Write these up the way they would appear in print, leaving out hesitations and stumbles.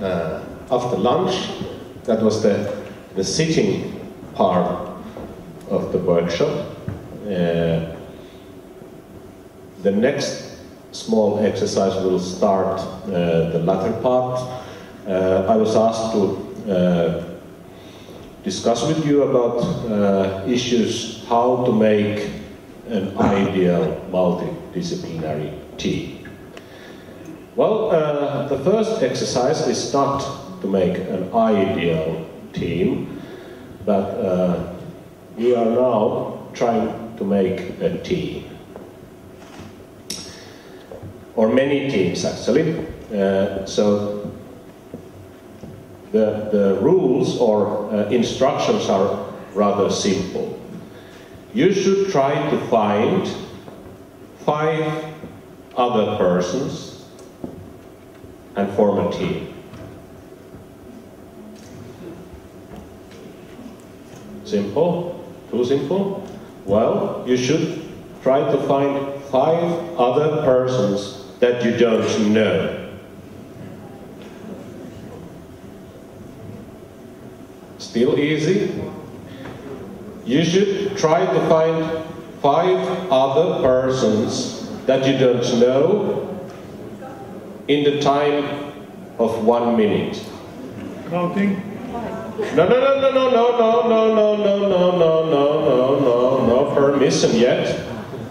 after lunch. That was the sitting part of the workshop. The next small exercise will start the latter part. I was asked to discuss with you about issues how to make an ideal multidisciplinary team. Well, the first exercise is not to make an ideal team, but we are now trying to make a team. Or many teams, actually. So the rules or instructions are rather simple. You should try to find 5 other persons and form a team. Simple? Too simple? Well, you should try to find 5 other persons that you don't know. Still easy? You should try to find 5 other persons that you don't know in the time of 1 minute. Counting? No, permission yet.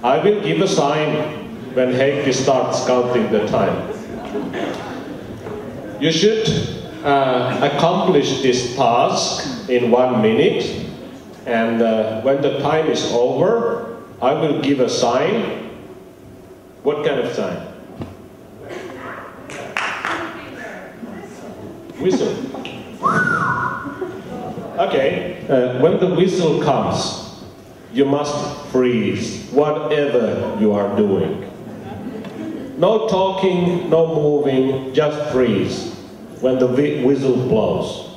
I will give a sign when Heikki starts counting the time. You should accomplish this task in 1 minute, and when the time is over, I will give a sign. What kind of sign? Whistle. Okay, when the whistle comes, you must freeze whatever you are doing. No talking, no moving, just freeze when the whistle blows.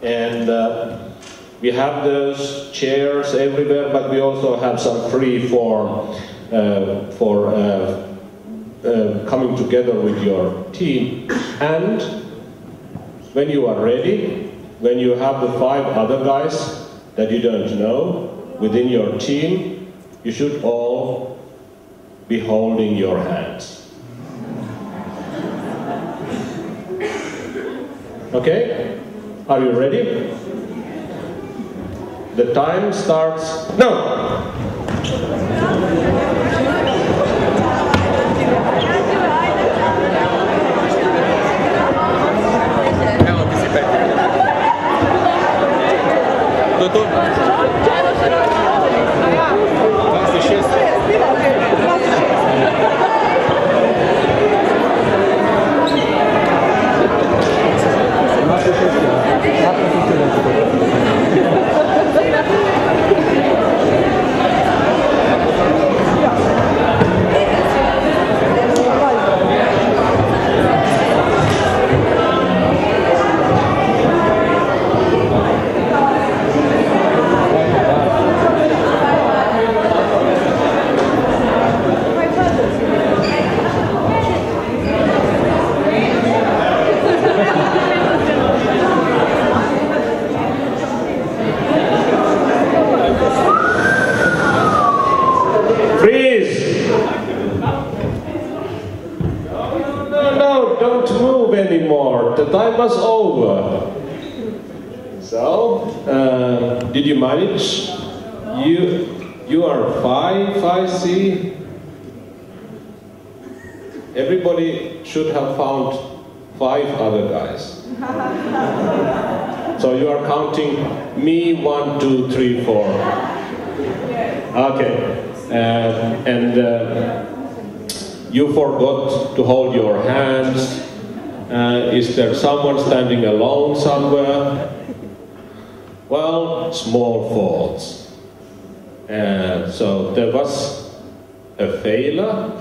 And we have those chairs everywhere, but we also have some free form for coming together with your team. And when you are ready, when you have the 5 other guys that you don't know within your team, you should all be holding your hands. Okay? Are you ready? The time starts now! The time was over. So, did you manage? You are 5, I see. Everybody should have found 5 other guys. So you are counting me 1, 2, 3, 4. Okay. And you forgot to hold your hands. Is there someone standing alone somewhere? Well, small faults. So there was a failure,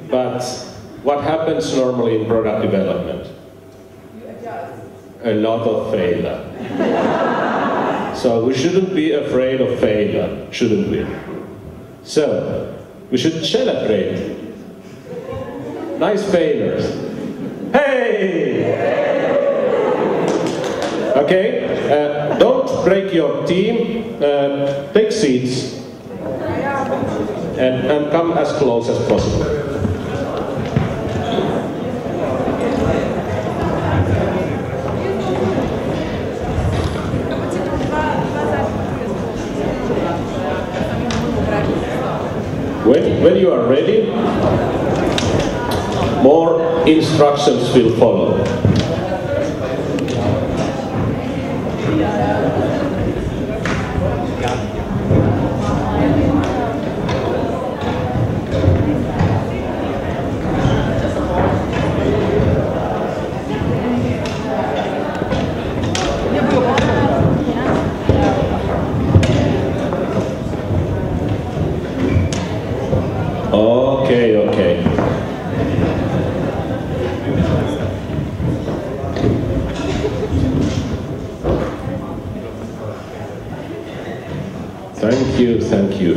but what happens normally in product development? You adjust. A lot of failure. So we shouldn't be afraid of failure, shouldn't we? So, We should celebrate. Nice failures. Hey! Okay, don't break your team. Take seats and come as close as possible. When you are ready, more instructions will follow. Okay.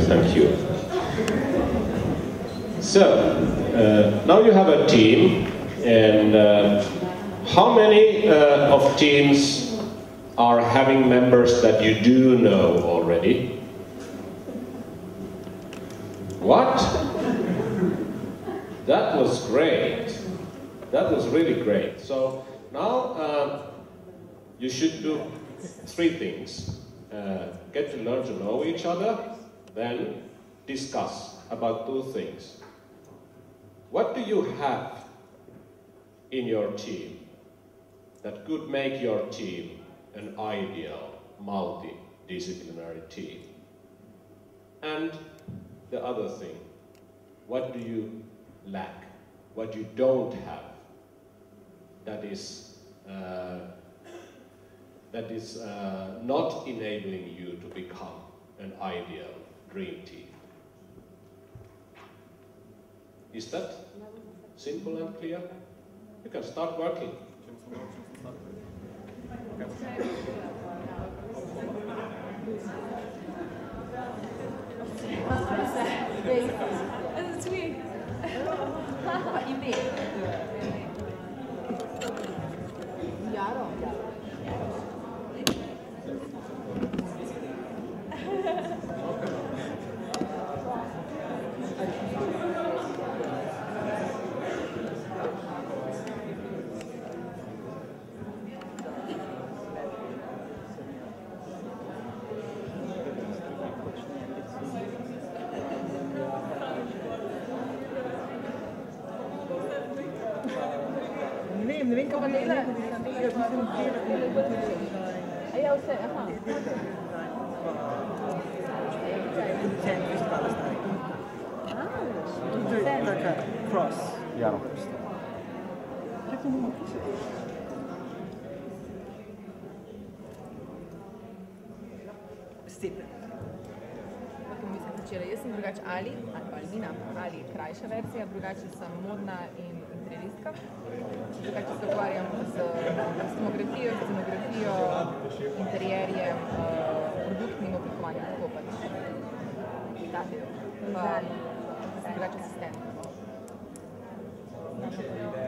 Thank you. So, now you have a team, and how many of teams are having members that you do know already? What? That was great. That was really great. So now you should do 3 things. Get to learn to know each other, then discuss about 2 things. What do you have in your team that could make your team an ideal multi-disciplinary team? And the other thing, what do you lack, what you don't have, that is not enabling you to become an ideal dream team. Is that simple and clear? You can start working. That's sweet. What you mean? Ne vem, kako je bilo. Ja, vse, aha. To je taka cross. Ja. Stepen. Jaz sem drugače ali Albina, ali krajša verzija, drugače sem modna in interioristka. Drugače se ukvarjam z scenografijo, interierjem, produktnim oblikovanjem, tako pač. Sem drugače asistent.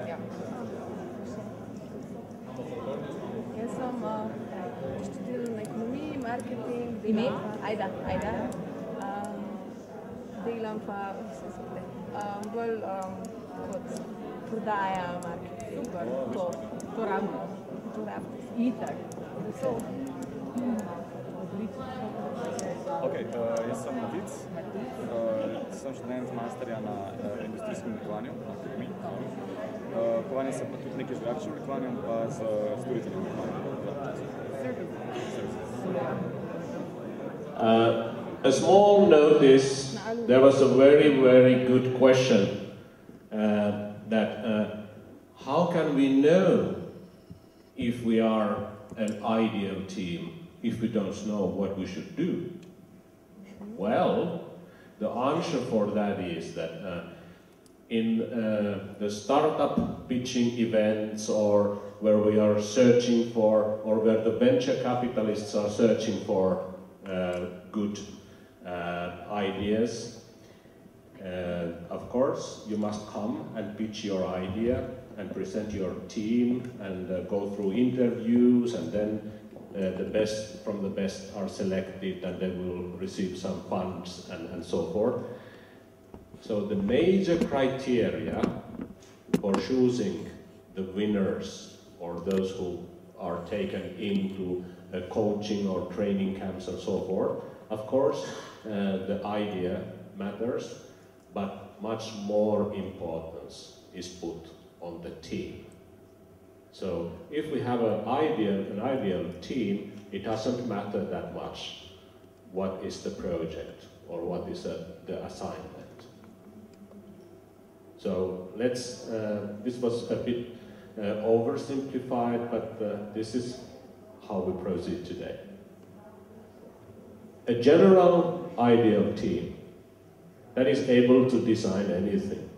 Ja. Jaz sem študirala na ekonomiji, marketing. Ime? Ajda. Delam pa vse skupaj. Bolj kot prodaja, marketing, to rabimo. Itak. Ok, jaz sem Matic, sem študent masterja na industrijskem oblikovanju na akademiji. Ukvarjam se pa tudi nekaj z grafičnim oblikovanjem, pa z storiteljnim oblikovanjem. A small notice, there was a very good question how can we know if we are an ideal team if we don't know what we should do? Well, the answer for that is that in the startup pitching events, or where we are searching for, or where the venture capitalists are searching for good ideas, Of course, you must come and pitch your idea and present your team and go through interviews, and then the best from the best are selected and they will receive some funds and so forth. So the major criteria for choosing the winners or those who are taken into coaching or training camps and so forth, of course, the idea matters, but much more importance is put on the team. So if we have an ideal team, it doesn't matter that much what is the project or what is the assignment. So let's, this was a bit oversimplified, but this is how we proceed today. A general ideal team that is able to design anything.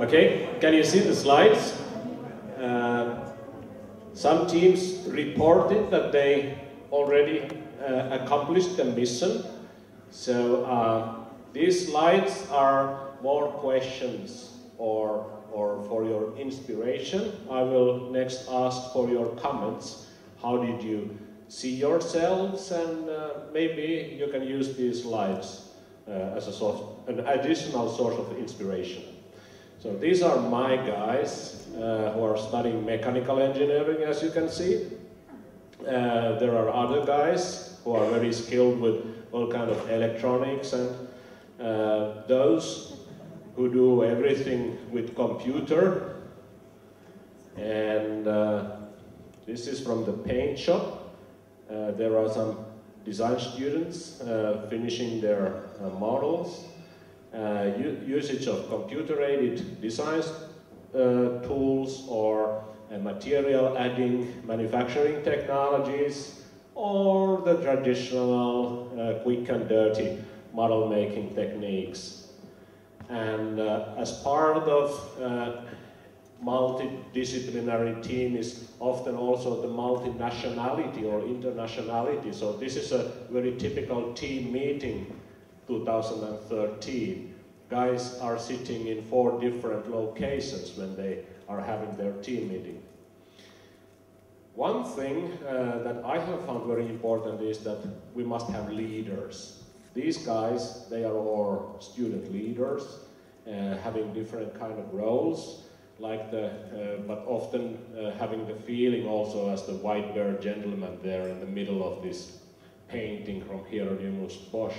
Okay, can you see the slides? Some teams reported that they already accomplished the mission. So these slides are more questions or for your inspiration. I will next ask for your comments. How did you see yourselves? And maybe you can use these slides as a source, an additional source of inspiration. So these are my guys who are studying mechanical engineering, as you can see. There are other guys who are very skilled with all kind of electronics, and those who do everything with computer. And this is from the paint shop. There are some design students finishing their models. Usage of computer-aided design tools or material adding manufacturing technologies, or the traditional quick and dirty model making techniques. And as part of multidisciplinary team is often also the multinationality or internationality. So this is a very typical team meeting 2013. Guys are sitting in 4 different locations when they are having their team meeting. One thing that I have found very important is that we must have leaders. These guys, they are all student leaders, having different kind of roles, like but often having the feeling also as the white-beard gentleman there in the middle of this painting from Hieronymus Bosch.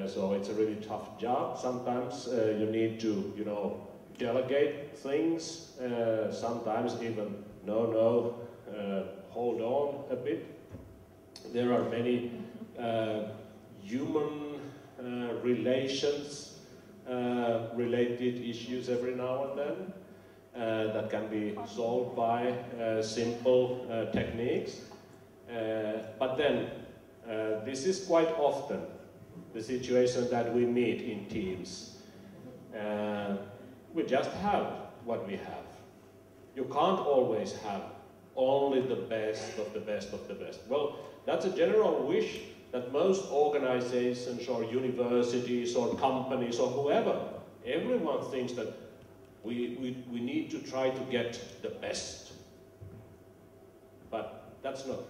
So it's a really tough job. Sometimes you need to, you know, delegate things. Sometimes even, no, hold on a bit. There are many human relations related issues every now and then that can be solved by simple techniques. But then, this is quite often the situation that we meet in teams. We just have what we have. You can't always have only the best of the best of the best. Well, that's a general wish that most organizations or universities or companies or whoever, everyone thinks that we need to try to get the best. But that's not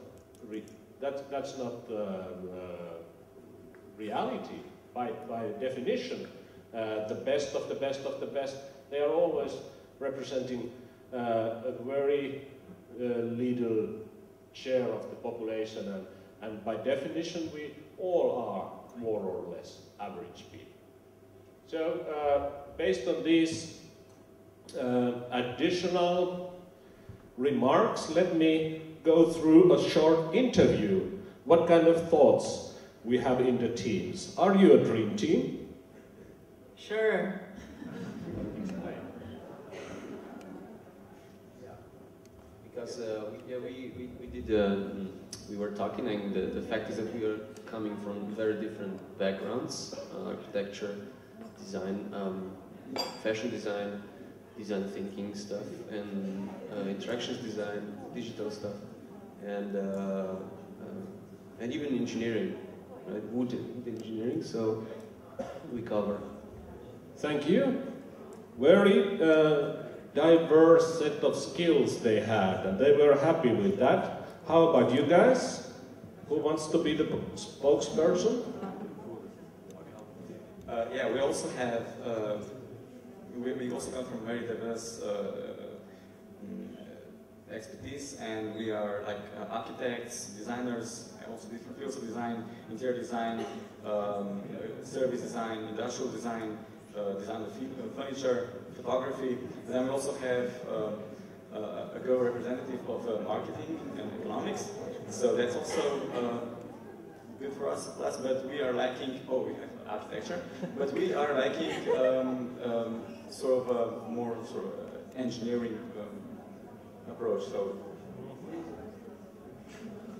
reality by definition. The best of the best of the best, they are always representing a very little share of the population, and by definition we all are more or less average people. So based on these additional remarks, let me go through a short interview. What kind of thoughts we have in the teams? Are you a dream team? Sure. Because we were talking, and the fact is that we are coming from very different backgrounds: architecture, design, fashion design, design thinking stuff, and interactions design, digital stuff, and even engineering, right? Wood engineering. So we cover. Thank you. Very diverse set of skills they had, and they were happy with that. How about you guys? Who wants to be the spokesperson? Yeah, we also have, we also come from very diverse expertise, and we are like architects, designers, also different fields of design, interior design, service design, industrial design, design of furniture, photography. And then we also have a girl representative of marketing and economics. So that's also good for us. Plus, but we are lacking, we have architecture, but we are lacking sort of a more sort of engineering approach. So.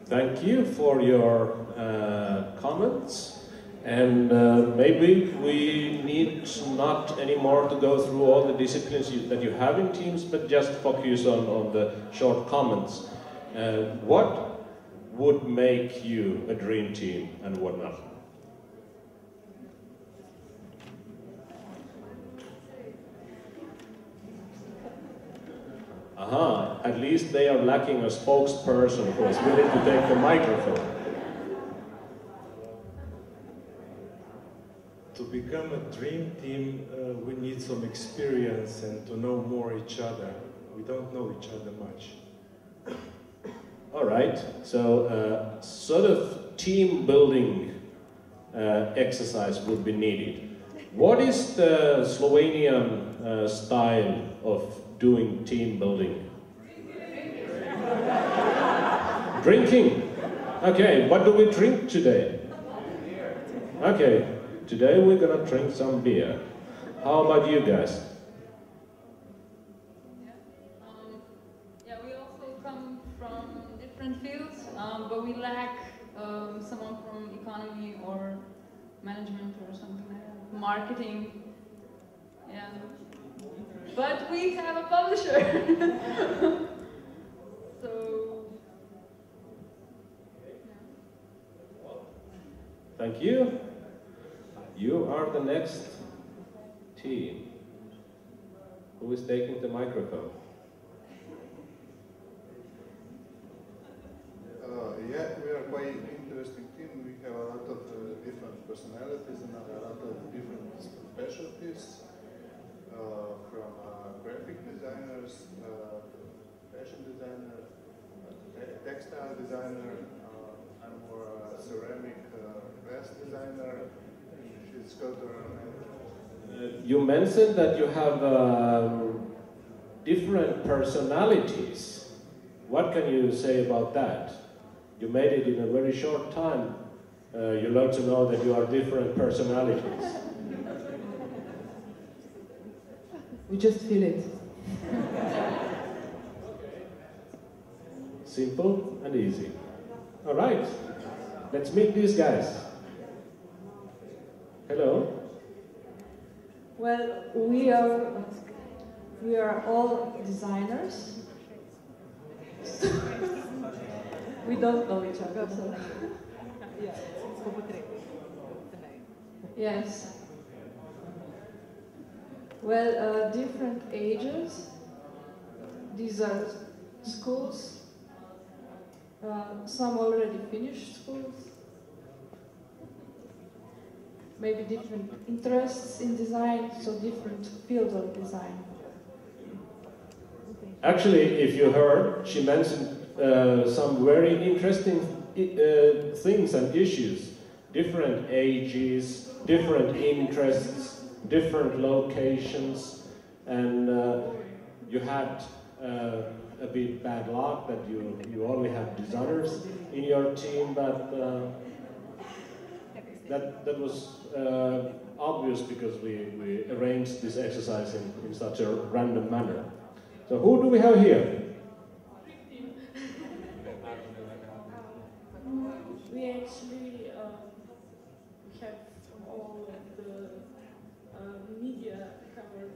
Thank you for your comments. And maybe we need not anymore to go through all the disciplines that you have in teams, but just focus on the short comments. What would make you a dream team and what not? Aha, at least they are lacking a spokesperson who is willing to take the microphone. To become a dream team, we need some experience and to know more each other. We don't know each other much. All right, so sort of team building exercise would be needed. What is the Slovenian style of doing team building? Drinking. Okay, what do we drink today? Okay. Today we're gonna drink some beer. How about you guys? Yeah, we also come from different fields, but we lack someone from economy or management or something like that. Marketing. Yeah. But we have a publisher. So. Yeah. Thank you. You are the next team. Who is taking the microphone? Yeah, we are quite interesting team. We have a lot of different personalities and a lot of different specialties, from graphic designers, fashion designer, textile designer, I'm more ceramic glass designer, It's cultural management. You mentioned that you have different personalities. What can you say about that? You made it in a very short time. You learned to know that you are different personalities. We just feel it. Simple and easy. All right, let's meet these guys. Hello. Well, we are all designers. We don't know each other, so yeah. Yes. Well, different ages. These are schools. Some already finished schools. Maybe different interests in design, so different fields of design. Actually, if you heard, she mentioned some very interesting things and issues. Different ages, different interests, different locations, and you had a bit bad luck that you only have designers in your team, but that was obvious because we arranged this exercise in such a random manner. So who do we have here? We actually have all of the media covered.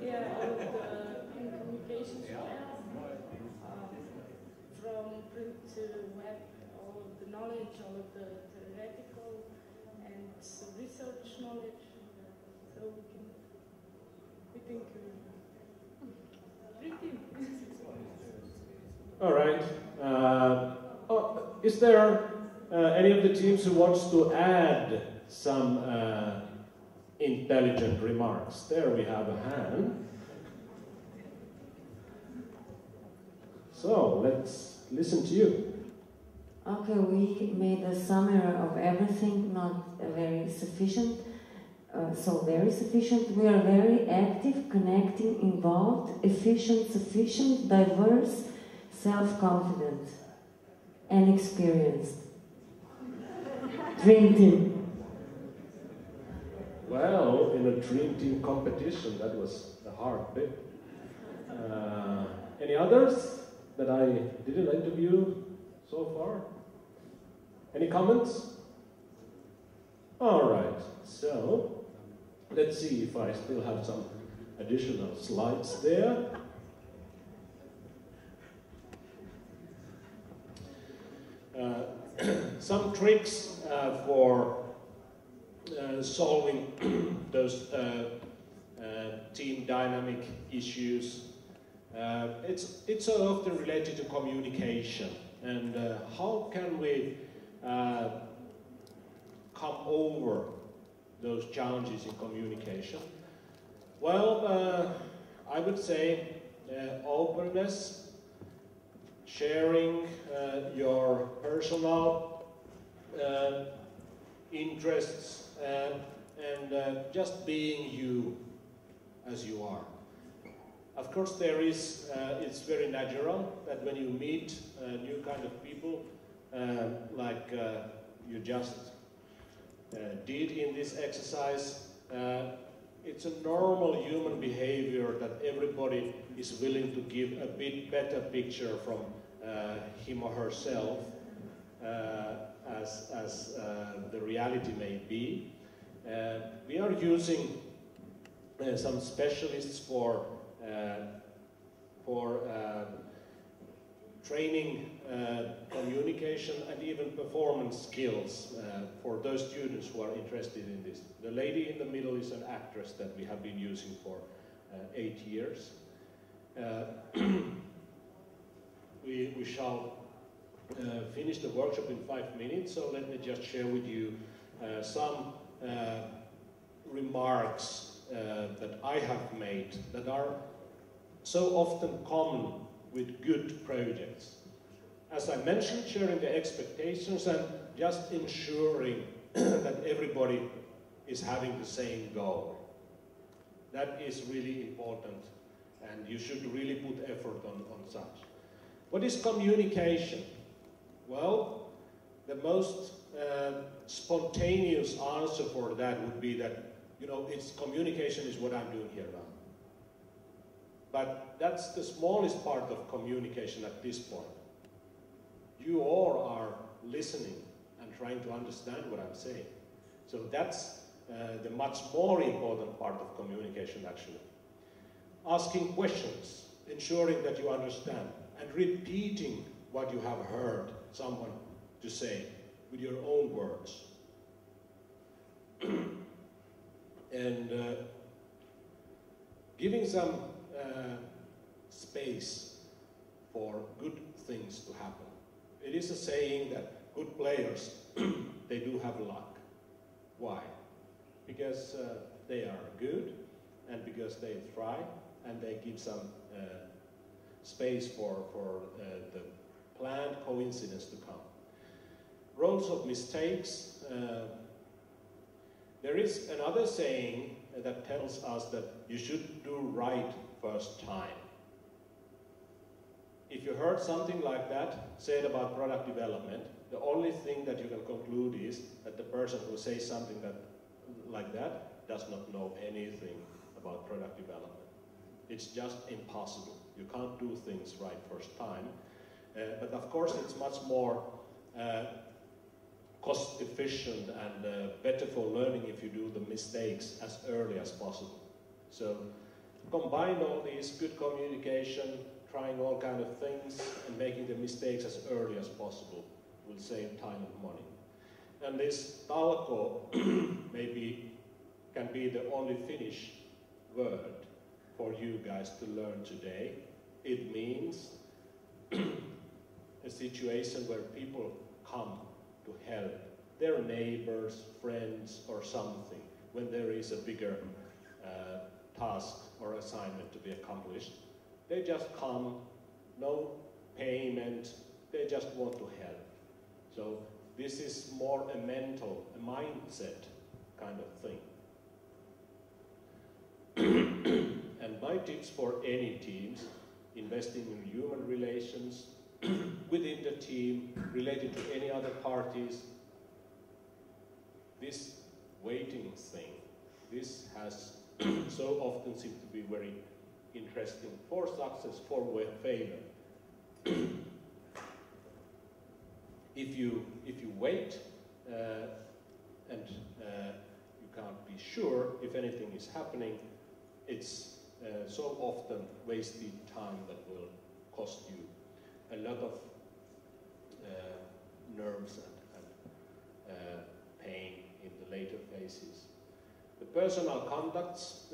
Yeah, all of the communications we have, from print to web, all of the knowledge, all of the theoretical and research knowledge. So we think pretty. All right. Is there any of the teams who wants to add some intelligent remarks? There we have a hand. So let's listen to you. Okay, we made a summary of everything, not very sufficient. Very sufficient. We are very active, connecting, involved, efficient, sufficient, diverse, self-confident, and experienced. Dream team. Well, in a dream team competition, that was the hard bit. Any others that I didn't interview so far? Any comments? All right, so let's see if I still have some additional slides there. Some tricks for solving those team dynamic issues. It's so often related to communication, and how can we come over those challenges in communication? Well, I would say openness, sharing your personal interests, and just being you as you are. Of course, there is, it's very natural that when you meet new kind of people, like you just did in this exercise, it's a normal human behavior that everybody is willing to give a bit better picture from him or herself as the reality may be. We are using some specialists for training communication and even performance skills for those students who are interested in this. The lady in the middle is an actress that we have been using for 8 years. We shall finish the workshop in 5 minutes, so let me just share with you some remarks that I have made that are so often common with good projects. As I mentioned, sharing the expectations and just ensuring that everybody is having the same goal. That is really important, and you should really put effort on such. What is communication? Well, the most spontaneous answer for that would be that, you know, communication is what I'm doing here now. But that's the smallest part of communication at this point. You all are listening and trying to understand what I'm saying. So that's the much more important part of communication, actually. Asking questions, ensuring that you understand, and repeating what you have heard someone to say with your own words. And giving some space for good things to happen. It is a saying that good players, they do have luck. Why? Because they are good, and because they try, and they give some space for the planned coincidence to come. Roles of mistakes. There is another saying that tells us that you should do right first time. If you heard something like that said about product development, the only thing that you can conclude is that the person who says something like that does not know anything about product development. It's just impossible. You can't do things right first time. But of course it's much more cost efficient and better for learning if you do the mistakes as early as possible. So combine all these, good communication, trying all kind of things, and making the mistakes as early as possible will save time and money. And this talko maybe can be the only Finnish word for you guys to learn today. It means a situation where people come to help their neighbors, friends, or something when there is a bigger task or assignment to be accomplished. They just come, no payment, they just want to help. So this is more a mental, a mindset kind of thing. And my tips for any teams, investing in human relations within the team, related to any other parties, this waiting thing, this has so often seemed to be very interesting for success, for failure. If you wait and you can't be sure if anything is happening, it's so often wasted time that will cost you a lot of nerves and pain in the later phases. The personal contacts,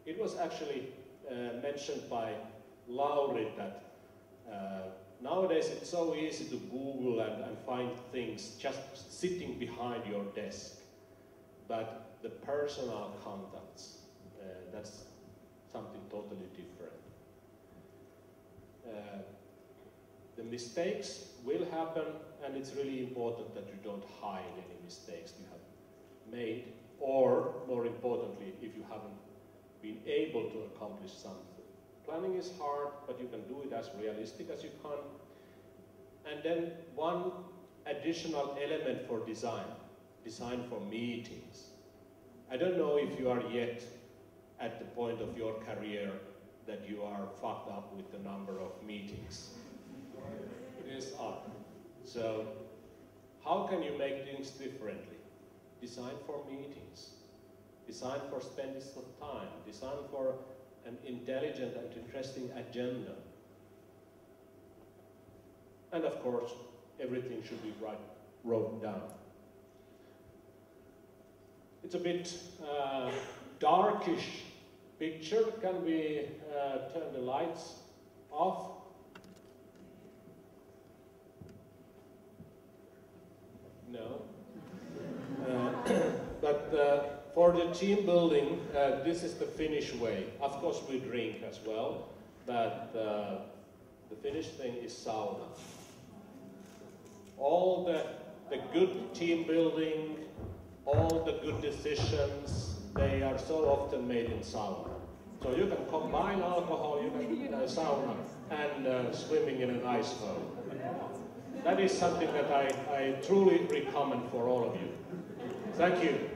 it was actually mentioned by Lauri that nowadays it's so easy to Google and find things just sitting behind your desk. But the personal contacts, that's something totally different. The mistakes will happen, and it's really important that you don't hide any mistakes you have made, or more importantly, if you haven't been able to accomplish something. Planning is hard, but you can do it as realistic as you can. And then one additional element for design for meetings. I don't know if you are yet at the point of your career that you are fucked up with the number of meetings. It is up. So how can you make things differently? Design for meetings. Design for spending some time. Design for an intelligent and interesting agenda. And of course, everything should be wrote down. It's a bit darkish picture. Can we turn the lights off? No. But for the team building, this is the Finnish way. Of course we drink as well, but the Finnish thing is sauna. All the the good team building, all the good decisions, they are so often made in sauna. So you can combine alcohol, you can sauna, and swimming in an ice flow. That is something that I truly recommend for all of you. Thank you.